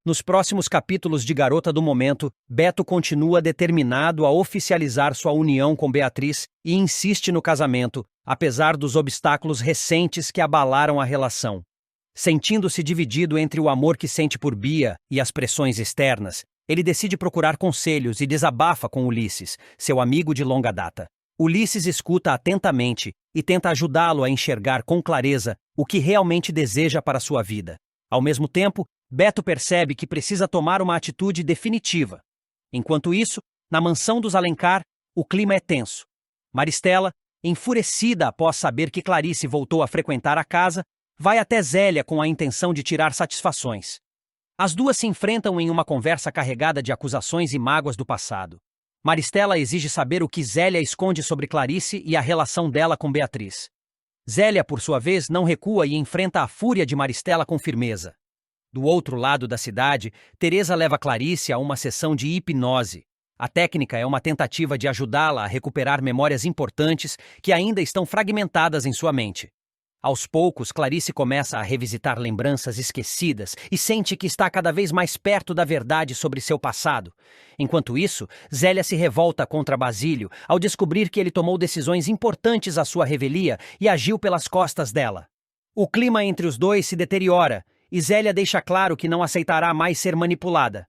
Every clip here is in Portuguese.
Nos próximos capítulos de Garota do Momento, Beto continua determinado a oficializar sua união com Beatriz e insiste no casamento, apesar dos obstáculos recentes que abalaram a relação. Sentindo-se dividido entre o amor que sente por Bia e as pressões externas, ele decide procurar conselhos e desabafa com Ulisses, seu amigo de longa data. Ulisses escuta atentamente e tenta ajudá-lo a enxergar com clareza o que realmente deseja para sua vida. Ao mesmo tempo, Beto percebe que precisa tomar uma atitude definitiva. Enquanto isso, na mansão dos Alencar, o clima é tenso. Maristela, enfurecida após saber que Clarice voltou a frequentar a casa, vai até Zélia com a intenção de tirar satisfações. As duas se enfrentam em uma conversa carregada de acusações e mágoas do passado. Maristela exige saber o que Zélia esconde sobre Clarice e a relação dela com Beatriz. Zélia, por sua vez, não recua e enfrenta a fúria de Maristela com firmeza. Do outro lado da cidade, Teresa leva Clarice a uma sessão de hipnose. A técnica é uma tentativa de ajudá-la a recuperar memórias importantes que ainda estão fragmentadas em sua mente. Aos poucos, Clarice começa a revisitar lembranças esquecidas e sente que está cada vez mais perto da verdade sobre seu passado. Enquanto isso, Zélia se revolta contra Basílio ao descobrir que ele tomou decisões importantes à sua revelia e agiu pelas costas dela. O clima entre os dois se deteriora e Zélia deixa claro que não aceitará mais ser manipulada.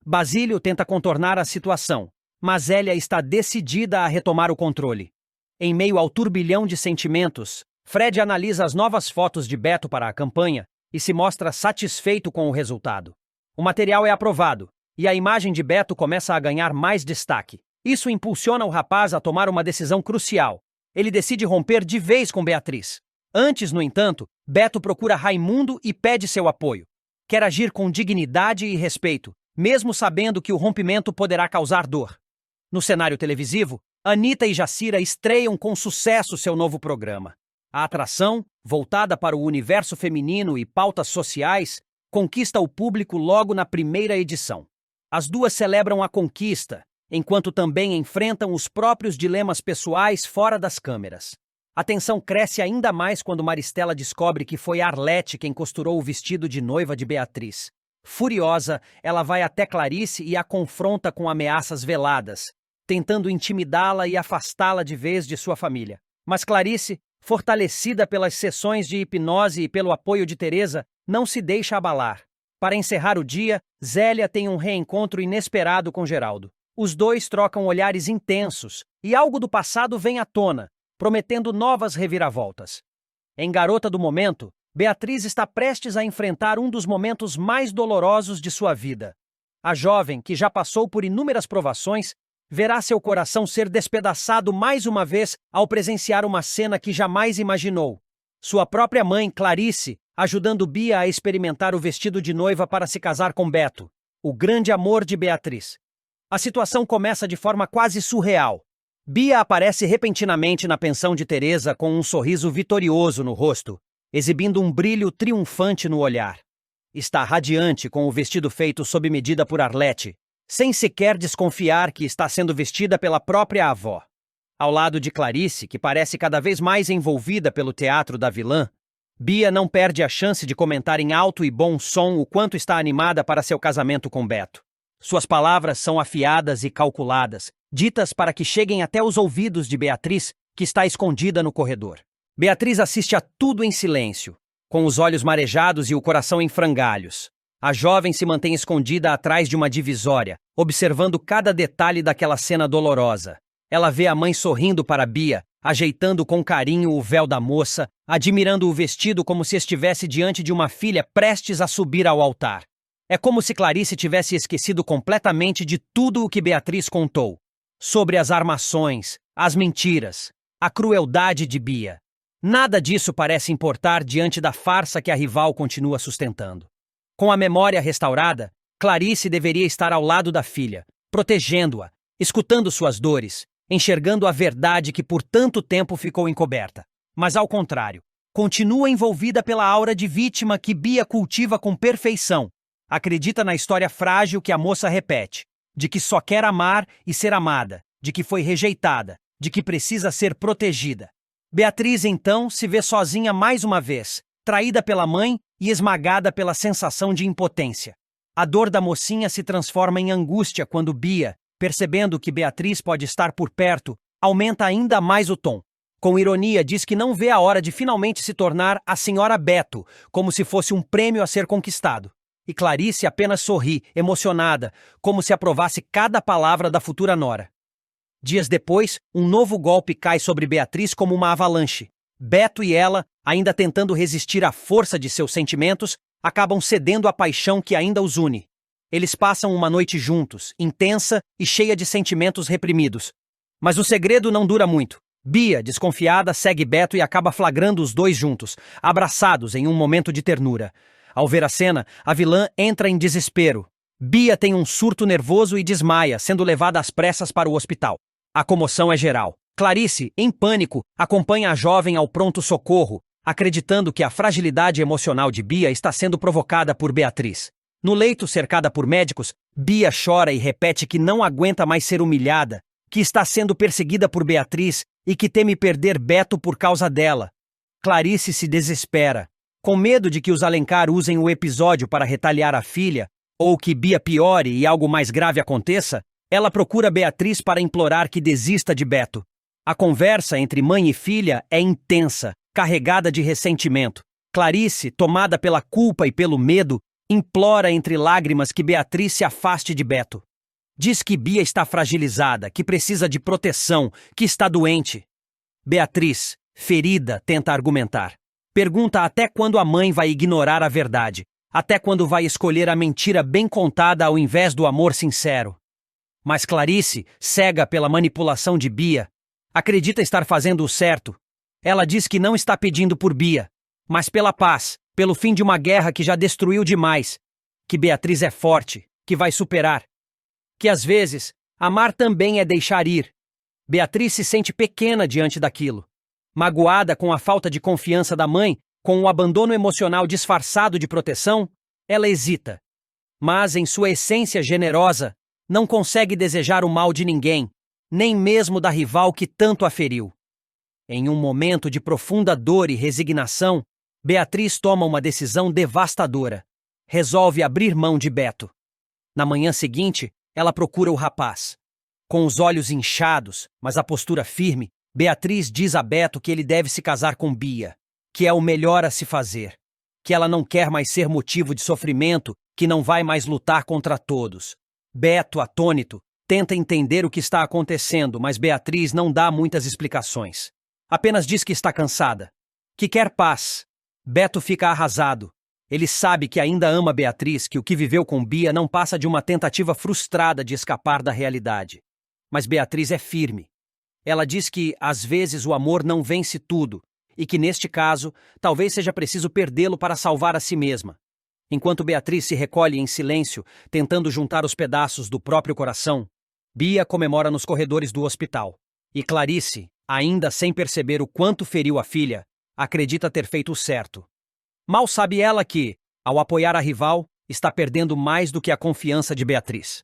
Basílio tenta contornar a situação, mas Zélia está decidida a retomar o controle. Em meio ao turbilhão de sentimentos, Fred analisa as novas fotos de Beto para a campanha e se mostra satisfeito com o resultado. O material é aprovado, e a imagem de Beto começa a ganhar mais destaque. Isso impulsiona o rapaz a tomar uma decisão crucial. Ele decide romper de vez com Beatriz. Antes, no entanto, Beto procura Raimundo e pede seu apoio. Quer agir com dignidade e respeito, mesmo sabendo que o rompimento poderá causar dor. No cenário televisivo, Anitta e Jacira estreiam com sucesso seu novo programa. A atração, voltada para o universo feminino e pautas sociais, conquista o público logo na primeira edição. As duas celebram a conquista, enquanto também enfrentam os próprios dilemas pessoais fora das câmeras. A tensão cresce ainda mais quando Maristela descobre que foi Arlete quem costurou o vestido de noiva de Beatriz. Furiosa, ela vai até Clarice e a confronta com ameaças veladas, tentando intimidá-la e afastá-la de vez de sua família. Mas Clarice, fortalecida pelas sessões de hipnose e pelo apoio de Teresa, não se deixa abalar. Para encerrar o dia, Zélia tem um reencontro inesperado com Geraldo. Os dois trocam olhares intensos e algo do passado vem à tona, prometendo novas reviravoltas. Em Garota do Momento, Beatriz está prestes a enfrentar um dos momentos mais dolorosos de sua vida. A jovem, que já passou por inúmeras provações, verá seu coração ser despedaçado mais uma vez ao presenciar uma cena que jamais imaginou. Sua própria mãe, Clarice, ajudando Bia a experimentar o vestido de noiva para se casar com Beto, o grande amor de Beatriz. A situação começa de forma quase surreal. Bia aparece repentinamente na pensão de Teresa com um sorriso vitorioso no rosto, exibindo um brilho triunfante no olhar. Está radiante com o vestido feito sob medida por Arlete, sem sequer desconfiar que está sendo vestida pela própria avó. Ao lado de Clarice, que parece cada vez mais envolvida pelo teatro da vilã, Bia não perde a chance de comentar em alto e bom som o quanto está animada para seu casamento com Beto. Suas palavras são afiadas e calculadas, ditas para que cheguem até os ouvidos de Beatriz, que está escondida no corredor. Beatriz assiste a tudo em silêncio, com os olhos marejados e o coração em frangalhos. A jovem se mantém escondida atrás de uma divisória, observando cada detalhe daquela cena dolorosa. Ela vê a mãe sorrindo para Bia, ajeitando com carinho o véu da moça, admirando o vestido como se estivesse diante de uma filha prestes a subir ao altar. É como se Clarice tivesse esquecido completamente de tudo o que Beatriz contou. Sobre as armações, as mentiras, a crueldade de Bia. Nada disso parece importar diante da farsa que a rival continua sustentando. Com a memória restaurada, Clarice deveria estar ao lado da filha, protegendo-a, escutando suas dores, enxergando a verdade que por tanto tempo ficou encoberta. Mas ao contrário, continua envolvida pela aura de vítima que Bia cultiva com perfeição. Acredita na história frágil que a moça repete, de que só quer amar e ser amada, de que foi rejeitada, de que precisa ser protegida. Beatriz, então, se vê sozinha mais uma vez, traída pela mãe e esmagada pela sensação de impotência. A dor da mocinha se transforma em angústia quando Bia, percebendo que Beatriz pode estar por perto, aumenta ainda mais o tom. Com ironia, diz que não vê a hora de finalmente se tornar a senhora Beto, como se fosse um prêmio a ser conquistado. E Clarice apenas sorri, emocionada, como se aprovasse cada palavra da futura nora. Dias depois, um novo golpe cai sobre Beatriz como uma avalanche. Beto e ela, ainda tentando resistir à força de seus sentimentos, acabam cedendo à paixão que ainda os une. Eles passam uma noite juntos, intensa e cheia de sentimentos reprimidos. Mas o segredo não dura muito. Bia, desconfiada, segue Beto e acaba flagrando os dois juntos, abraçados em um momento de ternura. Ao ver a cena, a vilã entra em desespero. Bia tem um surto nervoso e desmaia, sendo levada às pressas para o hospital. A comoção é geral. Clarice, em pânico, acompanha a jovem ao pronto-socorro, acreditando que a fragilidade emocional de Bia está sendo provocada por Beatriz. No leito, cercada por médicos, Bia chora e repete que não aguenta mais ser humilhada, que está sendo perseguida por Beatriz e que teme perder Beto por causa dela. Clarice se desespera. Com medo de que os Alencar usem o episódio para retaliar a filha, ou que Bia piore e algo mais grave aconteça, ela procura Beatriz para implorar que desista de Beto. A conversa entre mãe e filha é intensa, carregada de ressentimento. Clarice, tomada pela culpa e pelo medo, implora entre lágrimas que Beatriz se afaste de Beto. Diz que Bia está fragilizada, que precisa de proteção, que está doente. Beatriz, ferida, tenta argumentar. Pergunta até quando a mãe vai ignorar a verdade, até quando vai escolher a mentira bem contada ao invés do amor sincero. Mas Clarice, cega pela manipulação de Bia, acredita estar fazendo o certo. Ela diz que não está pedindo por Bia, mas pela paz, pelo fim de uma guerra que já destruiu demais, que Beatriz é forte, que vai superar. Que às vezes, amar também é deixar ir. Beatriz se sente pequena diante daquilo. Magoada com a falta de confiança da mãe, com o abandono emocional disfarçado de proteção, ela hesita. Mas, em sua essência generosa, não consegue desejar o mal de ninguém, nem mesmo da rival que tanto a feriu. Em um momento de profunda dor e resignação, Beatriz toma uma decisão devastadora. Resolve abrir mão de Beto. Na manhã seguinte, ela procura o rapaz. Com os olhos inchados, mas a postura firme, Beatriz diz a Beto que ele deve se casar com Bia, que é o melhor a se fazer, que ela não quer mais ser motivo de sofrimento, que não vai mais lutar contra todos. Beto, atônito, tenta entender o que está acontecendo, mas Beatriz não dá muitas explicações. Apenas diz que está cansada, que quer paz. Beto fica arrasado. Ele sabe que ainda ama Beatriz, que o que viveu com Bia não passa de uma tentativa frustrada de escapar da realidade. Mas Beatriz é firme. Ela diz que, às vezes, o amor não vence tudo, e que, neste caso, talvez seja preciso perdê-lo para salvar a si mesma. Enquanto Beatriz se recolhe em silêncio, tentando juntar os pedaços do próprio coração, Bia comemora nos corredores do hospital. E Clarice, ainda sem perceber o quanto feriu a filha, acredita ter feito o certo. Mal sabe ela que, ao apoiar a rival, está perdendo mais do que a confiança de Beatriz.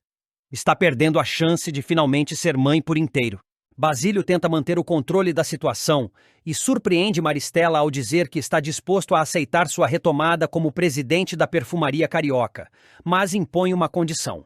Está perdendo a chance de finalmente ser mãe por inteiro. Basílio tenta manter o controle da situação e surpreende Maristela ao dizer que está disposto a aceitar sua retomada como presidente da perfumaria carioca, mas impõe uma condição.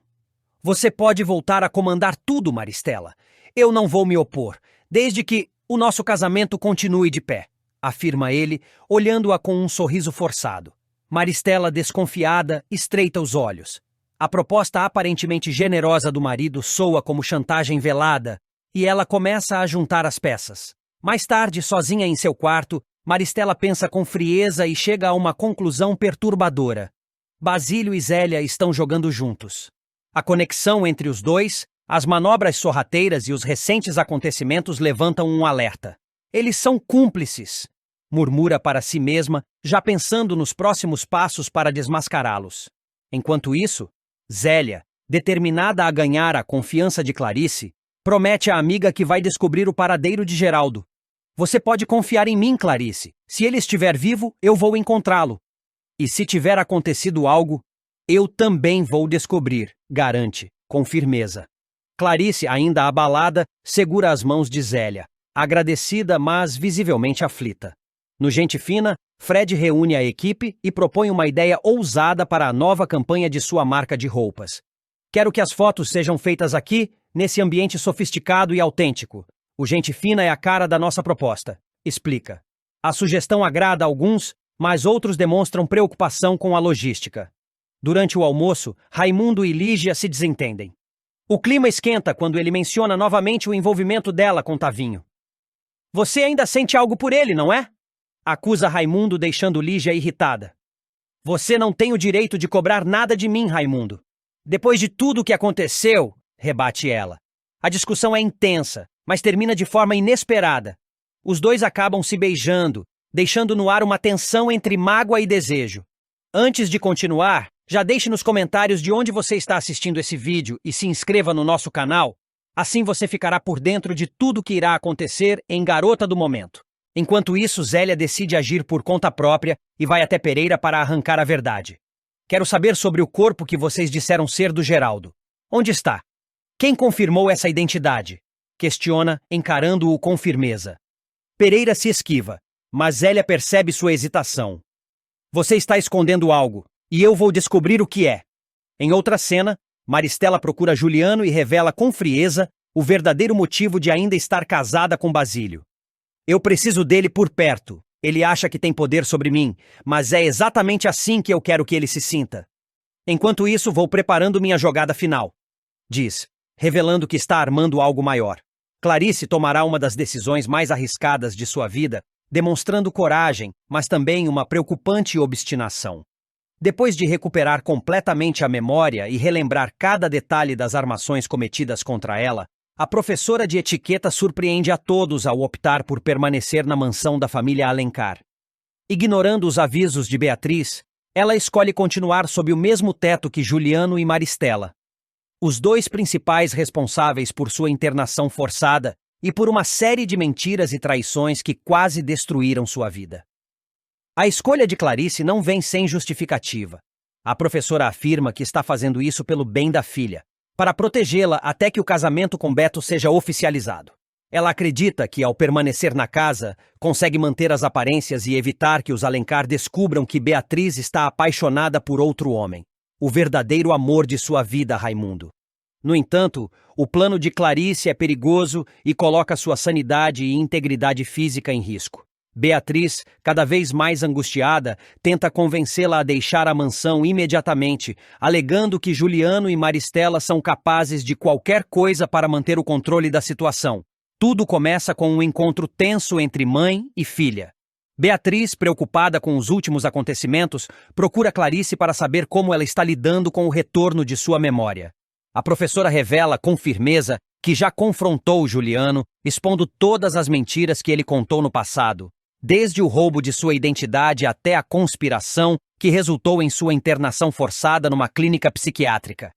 Você pode voltar a comandar tudo, Maristela. Eu não vou me opor, desde que o nosso casamento continue de pé, afirma ele, olhando-a com um sorriso forçado. Maristela, desconfiada, estreita os olhos. A proposta aparentemente generosa do marido soa como chantagem velada, e ela começa a juntar as peças. Mais tarde, sozinha em seu quarto, Maristela pensa com frieza e chega a uma conclusão perturbadora. Basílio e Zélia estão jogando juntos. A conexão entre os dois, as manobras sorrateiras e os recentes acontecimentos levantam um alerta. Eles são cúmplices, murmura para si mesma, já pensando nos próximos passos para desmascará-los. Enquanto isso, Zélia, determinada a ganhar a confiança de Clarice, promete à amiga que vai descobrir o paradeiro de Geraldo. Você pode confiar em mim, Clarice. Se ele estiver vivo, eu vou encontrá-lo. E se tiver acontecido algo, eu também vou descobrir, garante, com firmeza. Clarice, ainda abalada, segura as mãos de Zélia, agradecida, mas visivelmente aflita. No Gente Fina, Fred reúne a equipe e propõe uma ideia ousada para a nova campanha de sua marca de roupas. Quero que as fotos sejam feitas aqui, nesse ambiente sofisticado e autêntico. O Gente Fina é a cara da nossa proposta, explica. A sugestão agrada a alguns, mas outros demonstram preocupação com a logística. Durante o almoço, Raimundo e Lígia se desentendem. O clima esquenta quando ele menciona novamente o envolvimento dela com Tavinho. Você ainda sente algo por ele, não é? Acusa Raimundo, deixando Lígia irritada. Você não tem o direito de cobrar nada de mim, Raimundo. Depois de tudo o que aconteceu, rebate ela. A discussão é intensa, mas termina de forma inesperada. Os dois acabam se beijando, deixando no ar uma tensão entre mágoa e desejo. Antes de continuar, já deixe nos comentários de onde você está assistindo esse vídeo e se inscreva no nosso canal. Assim você ficará por dentro de tudo que irá acontecer em Garota do Momento. Enquanto isso, Zélia decide agir por conta própria e vai até Pereira para arrancar a verdade. Quero saber sobre o corpo que vocês disseram ser do Geraldo. Onde está? Quem confirmou essa identidade? Questiona, encarando-o com firmeza. Pereira se esquiva, mas Zélia percebe sua hesitação. Você está escondendo algo, e eu vou descobrir o que é. Em outra cena, Maristela procura Juliano e revela com frieza o verdadeiro motivo de ainda estar casada com Basílio. Eu preciso dele por perto. Ele acha que tem poder sobre mim, mas é exatamente assim que eu quero que ele se sinta. Enquanto isso, vou preparando minha jogada final, diz, revelando que está armando algo maior. Clarice tomará uma das decisões mais arriscadas de sua vida, demonstrando coragem, mas também uma preocupante obstinação. Depois de recuperar completamente a memória e relembrar cada detalhe das armações cometidas contra ela, a professora de etiqueta surpreende a todos ao optar por permanecer na mansão da família Alencar. Ignorando os avisos de Beatriz, ela escolhe continuar sob o mesmo teto que Juliano e Maristela. Os dois principais responsáveis por sua internação forçada e por uma série de mentiras e traições que quase destruíram sua vida. A escolha de Clarice não vem sem justificativa. A professora afirma que está fazendo isso pelo bem da filha, para protegê-la até que o casamento com Beto seja oficializado. Ela acredita que, ao permanecer na casa, consegue manter as aparências e evitar que os Alencar descubram que Beatriz está apaixonada por outro homem, o verdadeiro amor de sua vida, Raimundo. No entanto, o plano de Clarice é perigoso e coloca sua sanidade e integridade física em risco. Beatriz, cada vez mais angustiada, tenta convencê-la a deixar a mansão imediatamente, alegando que Juliano e Maristela são capazes de qualquer coisa para manter o controle da situação. Tudo começa com um encontro tenso entre mãe e filha. Beatriz, preocupada com os últimos acontecimentos, procura Clarice para saber como ela está lidando com o retorno de sua memória. A professora revela com firmeza que já confrontou Juliano, expondo todas as mentiras que ele contou no passado, desde o roubo de sua identidade até a conspiração que resultou em sua internação forçada numa clínica psiquiátrica.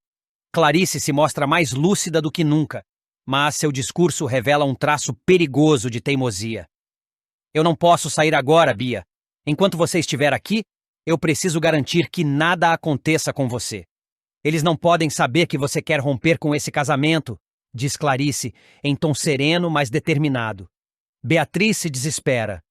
Clarice se mostra mais lúcida do que nunca, mas seu discurso revela um traço perigoso de teimosia. Eu não posso sair agora, Bia. Enquanto você estiver aqui, eu preciso garantir que nada aconteça com você. Eles não podem saber que você quer romper com esse casamento, diz Clarice, em tom sereno, mas determinado. Beatriz se desespera.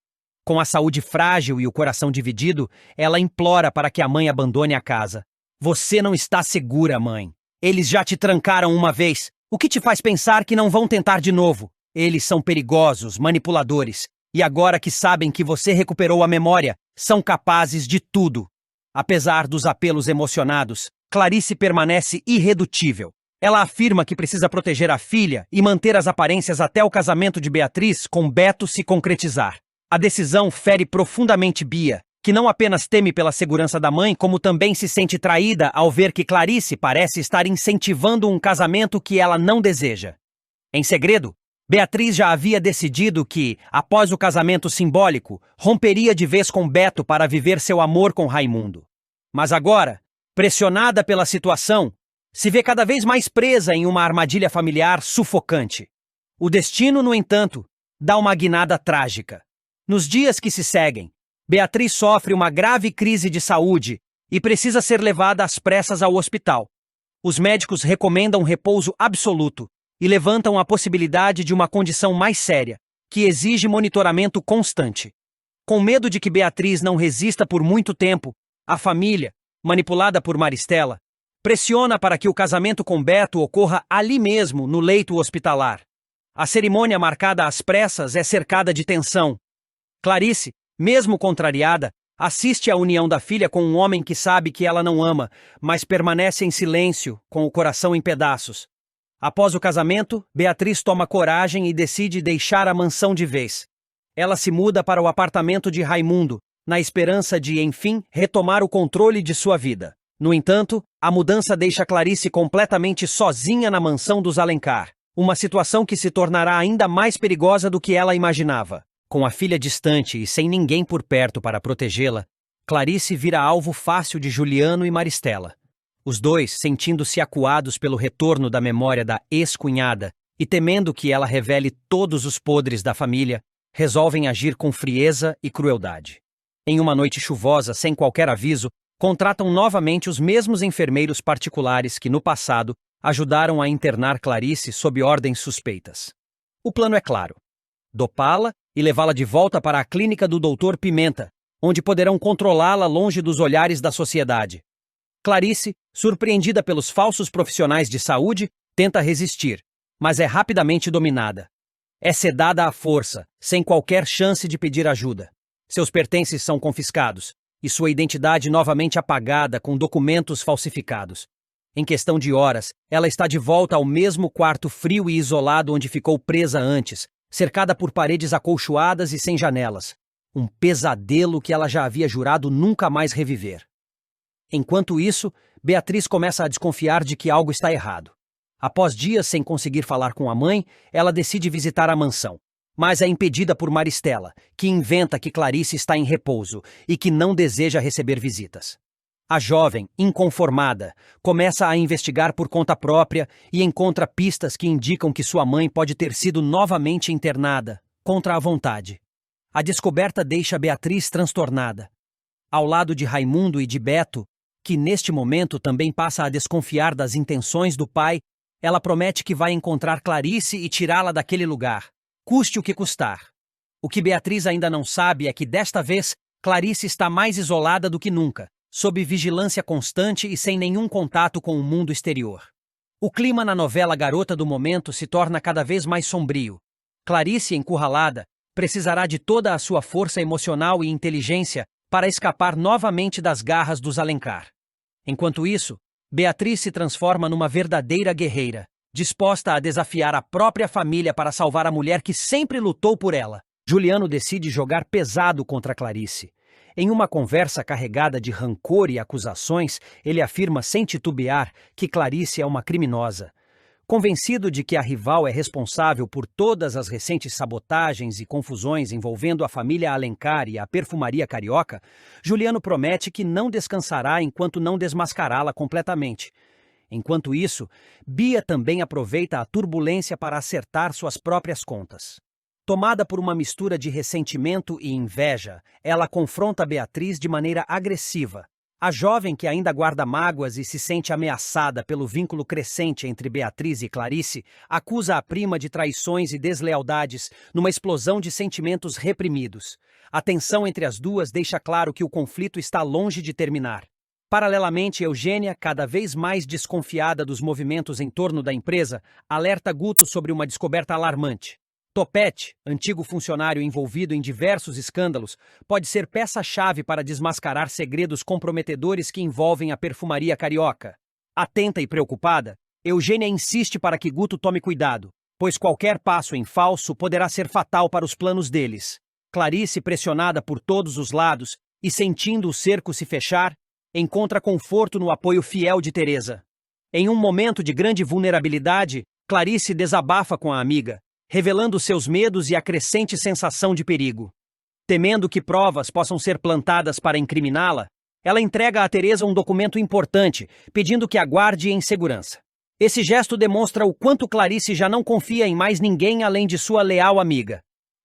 Com a saúde frágil e o coração dividido, ela implora para que a mãe abandone a casa. Você não está segura, mãe. Eles já te trancaram uma vez. O que te faz pensar que não vão tentar de novo? Eles são perigosos, manipuladores. E agora que sabem que você recuperou a memória, são capazes de tudo. Apesar dos apelos emocionados, Clarice permanece irredutível. Ela afirma que precisa proteger a filha e manter as aparências até o casamento de Beatriz com Beto se concretizar. A decisão fere profundamente Bia, que não apenas teme pela segurança da mãe, como também se sente traída ao ver que Clarice parece estar incentivando um casamento que ela não deseja. Em segredo, Beatriz já havia decidido que, após o casamento simbólico, romperia de vez com Beto para viver seu amor com Raimundo. Mas agora, pressionada pela situação, se vê cada vez mais presa em uma armadilha familiar sufocante. O destino, no entanto, dá uma guinada trágica. Nos dias que se seguem, Beatriz sofre uma grave crise de saúde e precisa ser levada às pressas ao hospital. Os médicos recomendam repouso absoluto e levantam a possibilidade de uma condição mais séria, que exige monitoramento constante. Com medo de que Beatriz não resista por muito tempo, a família, manipulada por Maristela, pressiona para que o casamento com Beto ocorra ali mesmo, no leito hospitalar. A cerimônia marcada às pressas é cercada de tensão. Clarice, mesmo contrariada, assiste à união da filha com um homem que sabe que ela não ama, mas permanece em silêncio, com o coração em pedaços. Após o casamento, Beatriz toma coragem e decide deixar a mansão de vez. Ela se muda para o apartamento de Raimundo, na esperança de, enfim, retomar o controle de sua vida. No entanto, a mudança deixa Clarice completamente sozinha na mansão dos Alencar, uma situação que se tornará ainda mais perigosa do que ela imaginava. Com a filha distante e sem ninguém por perto para protegê-la, Clarice vira alvo fácil de Juliano e Maristela. Os dois, sentindo-se acuados pelo retorno da memória da ex-cunhada e temendo que ela revele todos os podres da família, resolvem agir com frieza e crueldade. Em uma noite chuvosa, sem qualquer aviso, contratam novamente os mesmos enfermeiros particulares que, no passado, ajudaram a internar Clarice sob ordens suspeitas. O plano é claro: dopá-la e levá-la de volta para a clínica do Dr. Pimenta, onde poderão controlá-la longe dos olhares da sociedade. Clarice, surpreendida pelos falsos profissionais de saúde, tenta resistir, mas é rapidamente dominada. É sedada à força, sem qualquer chance de pedir ajuda. Seus pertences são confiscados, e sua identidade novamente apagada com documentos falsificados. Em questão de horas, ela está de volta ao mesmo quarto frio e isolado onde ficou presa antes, cercada por paredes acolchoadas e sem janelas. Um pesadelo que ela já havia jurado nunca mais reviver. Enquanto isso, Beatriz começa a desconfiar de que algo está errado. Após dias sem conseguir falar com a mãe, ela decide visitar a mansão, mas é impedida por Maristela, que inventa que Clarice está em repouso e que não deseja receber visitas. A jovem, inconformada, começa a investigar por conta própria e encontra pistas que indicam que sua mãe pode ter sido novamente internada, contra a vontade. A descoberta deixa Beatriz transtornada. Ao lado de Raimundo e de Beto, que neste momento também passa a desconfiar das intenções do pai, ela promete que vai encontrar Clarice e tirá-la daquele lugar, custe o que custar. O que Beatriz ainda não sabe é que desta vez Clarice está mais isolada do que nunca, sob vigilância constante e sem nenhum contato com o mundo exterior. O clima na novela Garota do Momento se torna cada vez mais sombrio. Clarice, encurralada, precisará de toda a sua força emocional e inteligência para escapar novamente das garras dos Alencar. Enquanto isso, Beatriz se transforma numa verdadeira guerreira, disposta a desafiar a própria família para salvar a mulher que sempre lutou por ela. Juliano decide jogar pesado contra Clarice. Em uma conversa carregada de rancor e acusações, ele afirma sem titubear que Clarice é uma criminosa. Convencido de que a rival é responsável por todas as recentes sabotagens e confusões envolvendo a família Alencar e a perfumaria carioca, Juliano promete que não descansará enquanto não desmascará-la completamente. Enquanto isso, Bia também aproveita a turbulência para acertar suas próprias contas. Tomada por uma mistura de ressentimento e inveja, ela confronta Beatriz de maneira agressiva. A jovem, que ainda guarda mágoas e se sente ameaçada pelo vínculo crescente entre Beatriz e Clarice, acusa a prima de traições e deslealdades numa explosão de sentimentos reprimidos. A tensão entre as duas deixa claro que o conflito está longe de terminar. Paralelamente, Eugênia, cada vez mais desconfiada dos movimentos em torno da empresa, alerta Guto sobre uma descoberta alarmante. Topete, antigo funcionário envolvido em diversos escândalos, pode ser peça-chave para desmascarar segredos comprometedores que envolvem a perfumaria carioca. Atenta e preocupada, Eugênia insiste para que Guto tome cuidado, pois qualquer passo em falso poderá ser fatal para os planos deles. Clarice, pressionada por todos os lados e sentindo o cerco se fechar, encontra conforto no apoio fiel de Teresa. Em um momento de grande vulnerabilidade, Clarice desabafa com a amiga, revelando seus medos e a crescente sensação de perigo. Temendo que provas possam ser plantadas para incriminá-la, ela entrega a Teresa um documento importante, pedindo que a guarde em segurança. Esse gesto demonstra o quanto Clarice já não confia em mais ninguém além de sua leal amiga.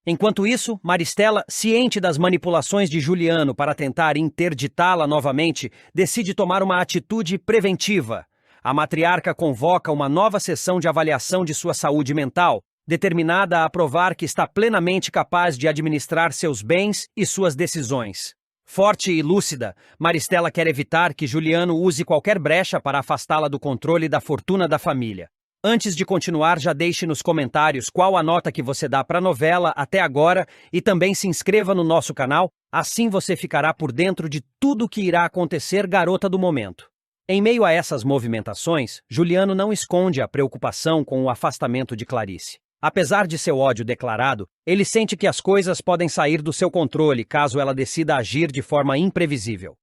Enquanto isso, Maristela, ciente das manipulações de Juliano para tentar interditá-la novamente, decide tomar uma atitude preventiva. A matriarca convoca uma nova sessão de avaliação de sua saúde mental, determinada a provar que está plenamente capaz de administrar seus bens e suas decisões. Forte e lúcida, Maristela quer evitar que Juliano use qualquer brecha para afastá-la do controle da fortuna da família. Antes de continuar, já deixe nos comentários qual a nota que você dá para a novela até agora e também se inscreva no nosso canal, assim você ficará por dentro de tudo o que irá acontecer, garota do momento. Em meio a essas movimentações, Juliano não esconde a preocupação com o afastamento de Clarice. Apesar de seu ódio declarado, ele sente que as coisas podem sair do seu controle caso ela decida agir de forma imprevisível.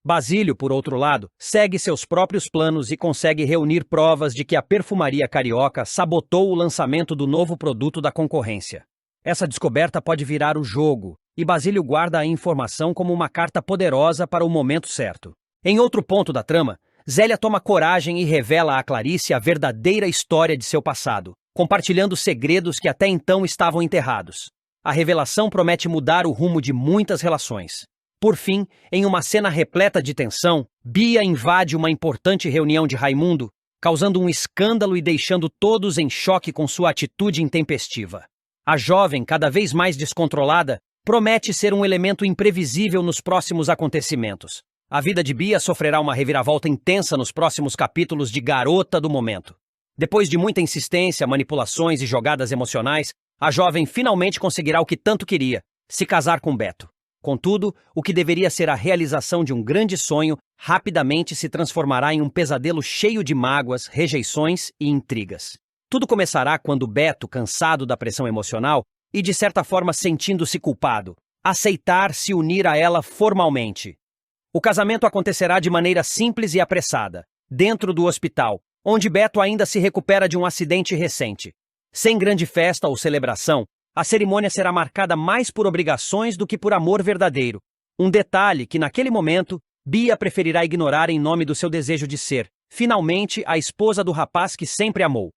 Basílio, por outro lado, segue seus próprios planos e consegue reunir provas de que a perfumaria carioca sabotou o lançamento do novo produto da concorrência. Essa descoberta pode virar o jogo, e Basílio guarda a informação como uma carta poderosa para o momento certo. Em outro ponto da trama, Zélia toma coragem e revela a Clarice a verdadeira história de seu passado, compartilhando segredos que até então estavam enterrados. A revelação promete mudar o rumo de muitas relações. Por fim, em uma cena repleta de tensão, Bia invade uma importante reunião de Raimundo, causando um escândalo e deixando todos em choque com sua atitude intempestiva. A jovem, cada vez mais descontrolada, promete ser um elemento imprevisível nos próximos acontecimentos. A vida de Bia sofrerá uma reviravolta intensa nos próximos capítulos de Garota do Momento. Depois de muita insistência, manipulações e jogadas emocionais, a jovem finalmente conseguirá o que tanto queria: se casar com Beto. Contudo, o que deveria ser a realização de um grande sonho rapidamente se transformará em um pesadelo cheio de mágoas, rejeições e intrigas. Tudo começará quando Beto, cansado da pressão emocional e de certa forma sentindo-se culpado, aceitar se unir a ela formalmente. O casamento acontecerá de maneira simples e apressada, dentro do hospital, onde Beto ainda se recupera de um acidente recente. Sem grande festa ou celebração, a cerimônia será marcada mais por obrigações do que por amor verdadeiro. Um detalhe que, naquele momento, Bia preferirá ignorar em nome do seu desejo de ser, finalmente, a esposa do rapaz que sempre amou.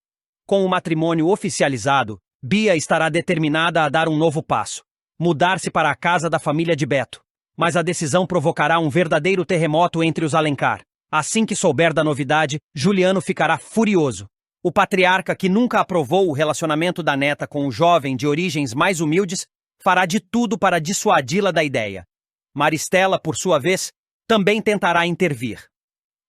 Com o matrimônio oficializado, Bia estará determinada a dar um novo passo: mudar-se para a casa da família de Beto. Mas a decisão provocará um verdadeiro terremoto entre os Alencar. Assim que souber da novidade, Juliano ficará furioso. O patriarca, que nunca aprovou o relacionamento da neta com o jovem de origens mais humildes, fará de tudo para dissuadi-la da ideia. Maristela, por sua vez, também tentará intervir.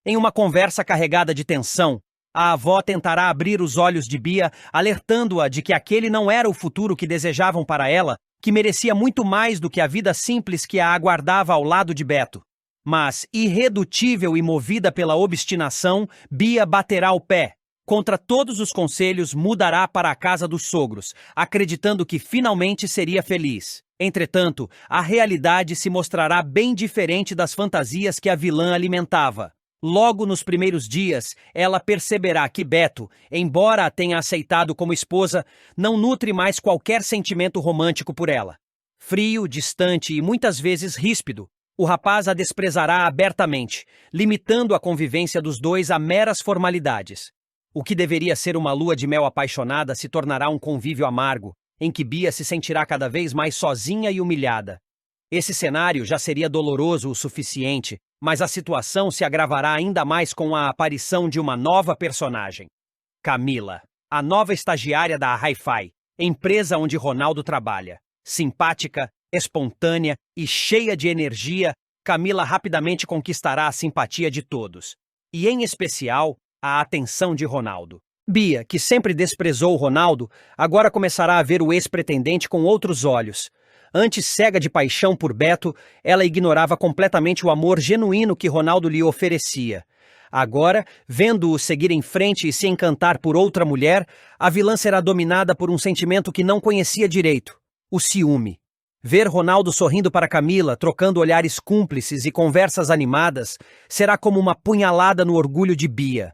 Em uma conversa carregada de tensão, a avó tentará abrir os olhos de Bia, alertando-a de que aquele não era o futuro que desejavam para ela, que merecia muito mais do que a vida simples que a aguardava ao lado de Beto. Mas, irredutível e movida pela obstinação, Bia baterá o pé. Contra todos os conselhos, mudará para a casa dos sogros, acreditando que finalmente seria feliz. Entretanto, a realidade se mostrará bem diferente das fantasias que a vilã alimentava. Logo nos primeiros dias, ela perceberá que Beto, embora a tenha aceitado como esposa, não nutre mais qualquer sentimento romântico por ela. Frio, distante e muitas vezes ríspido, o rapaz a desprezará abertamente, limitando a convivência dos dois a meras formalidades. O que deveria ser uma lua de mel apaixonada se tornará um convívio amargo, em que Bia se sentirá cada vez mais sozinha e humilhada. Esse cenário já seria doloroso o suficiente, mas a situação se agravará ainda mais com a aparição de uma nova personagem. Camila, a nova estagiária da Hi-Fi, empresa onde Ronaldo trabalha. Simpática, espontânea e cheia de energia, Camila rapidamente conquistará a simpatia de todos, e em especial, a atenção de Ronaldo. Bia, que sempre desprezou Ronaldo, agora começará a ver o ex-pretendente com outros olhos. Antes cega de paixão por Beto, ela ignorava completamente o amor genuíno que Ronaldo lhe oferecia. Agora, vendo-o seguir em frente e se encantar por outra mulher, a vilã será dominada por um sentimento que não conhecia direito: o ciúme. Ver Ronaldo sorrindo para Camila, trocando olhares cúmplices e conversas animadas, será como uma punhalada no orgulho de Bia.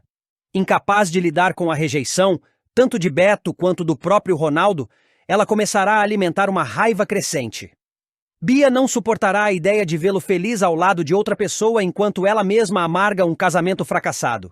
Incapaz de lidar com a rejeição, tanto de Beto quanto do próprio Ronaldo, ela começará a alimentar uma raiva crescente. Bia não suportará a ideia de vê-lo feliz ao lado de outra pessoa enquanto ela mesma amarga um casamento fracassado.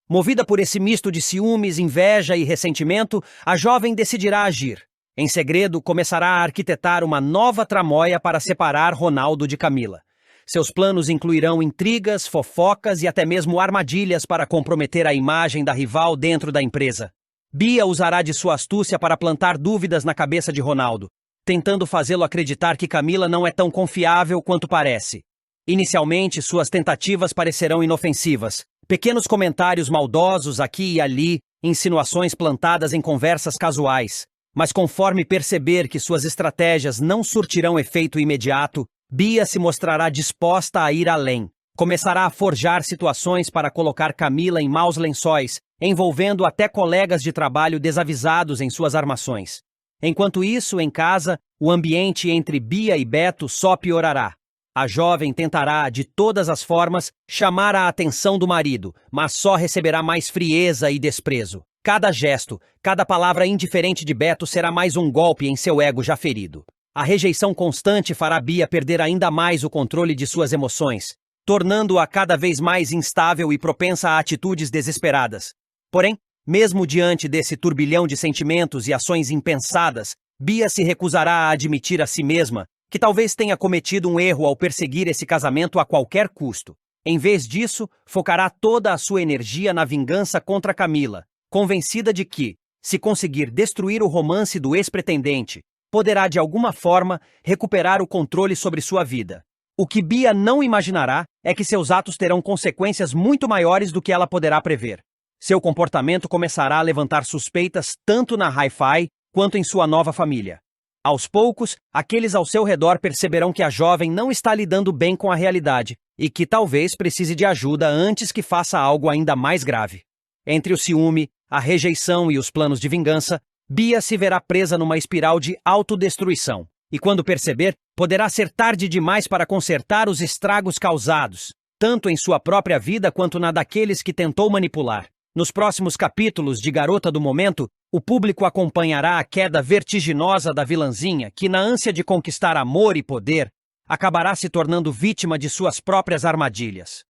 Movida por esse misto de ciúmes, inveja e ressentimento, a jovem decidirá agir. Em segredo, começará a arquitetar uma nova tramóia para separar Ronaldo de Camila. Seus planos incluirão intrigas, fofocas e até mesmo armadilhas para comprometer a imagem da rival dentro da empresa. Bia usará de sua astúcia para plantar dúvidas na cabeça de Ronaldo, tentando fazê-lo acreditar que Camila não é tão confiável quanto parece. Inicialmente, suas tentativas parecerão inofensivas. Pequenos comentários maldosos aqui e ali, insinuações plantadas em conversas casuais. Mas conforme perceber que suas estratégias não surtirão efeito imediato, Bia se mostrará disposta a ir além. Começará a forjar situações para colocar Camila em maus lençóis, envolvendo até colegas de trabalho desavisados em suas armações. Enquanto isso, em casa, o ambiente entre Bia e Beto só piorará. A jovem tentará, de todas as formas, chamar a atenção do marido, mas só receberá mais frieza e desprezo. Cada gesto, cada palavra indiferente de Beto será mais um golpe em seu ego já ferido. A rejeição constante fará Bia perder ainda mais o controle de suas emoções, tornando-a cada vez mais instável e propensa a atitudes desesperadas. Porém, mesmo diante desse turbilhão de sentimentos e ações impensadas, Bia se recusará a admitir a si mesma que talvez tenha cometido um erro ao perseguir esse casamento a qualquer custo. Em vez disso, focará toda a sua energia na vingança contra Camila, convencida de que, se conseguir destruir o romance do ex-pretendente, poderá de alguma forma recuperar o controle sobre sua vida. O que Bia não imaginará é que seus atos terão consequências muito maiores do que ela poderá prever. Seu comportamento começará a levantar suspeitas tanto na Hi-Fi quanto em sua nova família. Aos poucos, aqueles ao seu redor perceberão que a jovem não está lidando bem com a realidade e que talvez precise de ajuda antes que faça algo ainda mais grave. Entre o ciúme, a rejeição e os planos de vingança, Bia se verá presa numa espiral de autodestruição. E quando perceber, poderá ser tarde demais para consertar os estragos causados, tanto em sua própria vida quanto na daqueles que tentou manipular. Nos próximos capítulos de Garota do Momento, o público acompanhará a queda vertiginosa da vilãzinha que, na ânsia de conquistar amor e poder, acabará se tornando vítima de suas próprias armadilhas.